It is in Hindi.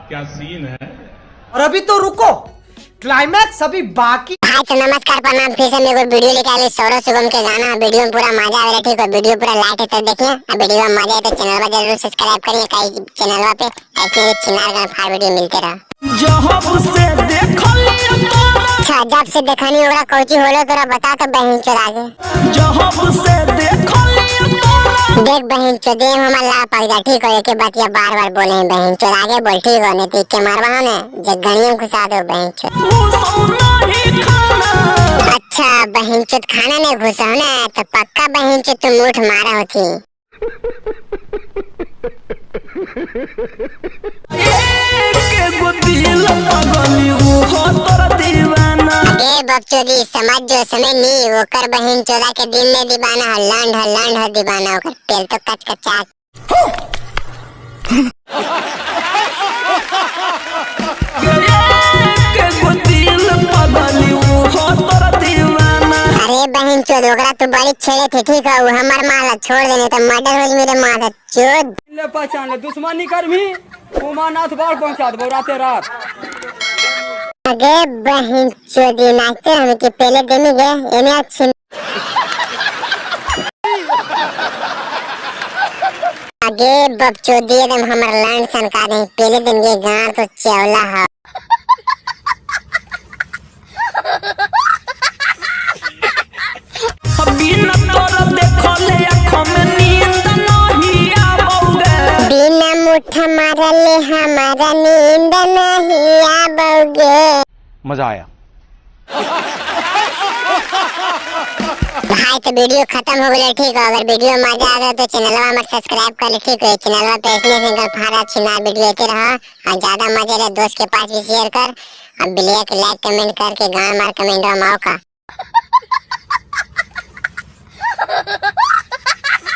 क्या सीन है। और अभी तो रुको, क्लाइमैक्स अभी बाकी। हाय तो नमस्कार प्रणाम, फिर से मेरे को वीडियो लेके आए सौरभ सुगम के गाना। वीडियो में पूरा मजा आएगा, ठीक है। वीडियो पूरा लाइक है तो देखिए, अब वीडियो में मजा आए तो चैनल पर जरूर सब्सक्राइब करिए। कई चैनल पे ऐसे चिनार गाना फाड़ वीडियो मिलते रहा। अच्छा जब से देखनी होगा कोची होलो तोरा बता तो बहन चोर आगे देख बहन चोर दे हमारा ला पड़ जा, ठीक है। एक बात ये बार बार बोले बहन चोर आगे बोल, ठीक है। नहीं तो के मारवा ने जगणियों घुसा दो बहन चोर। अच्छा बहन चोर खाना नहीं घुसा ना तो पक्का बहन चोर तुम मुठ मारा होती। बकचोदी समझ जो समय नहीं वो कर बहन चोदा के दिल में दीवाना हल्लांड हो दीवाना होकर तेल तो कच कचा। अरे बहन चोद ओकरा तू बड़ी छेड़े थे, ठीक है। वो हमार माला छोड़ देने तो मर्डर हो मेरे माथा चोद। ले पहचान ले दुश्मनी करमी उमानाथ बाढ़ पहुंचा दो राते रात। अगे बहन चोदी नाचते हम कि पहले दिन गए एने अच्छे। अगे बकचोदी एकदम हमर लैंड सनका दे पहले दिन के गांव तो चौला है। बिना तोरा देखले आँखों में नींद नहीं आवोगे। बिना मुट्ठा मारले हमारा नींद नहीं आवोगे। मजा आया भाई तो वीडियो खत्म हो गया, ठीक है। अगर वीडियो मजा आ गया तो चैनल में सब्सक्राइब कर ले, ठीक है। चैनल पे इसने सिंगल फाड़ा छिना वीडियो आते रहा और ज्यादा मजे रहे दोस्त के पास भी शेयर कर। अब ब्लैक लाइक कमेंट करके गान मार कमेंट मौका।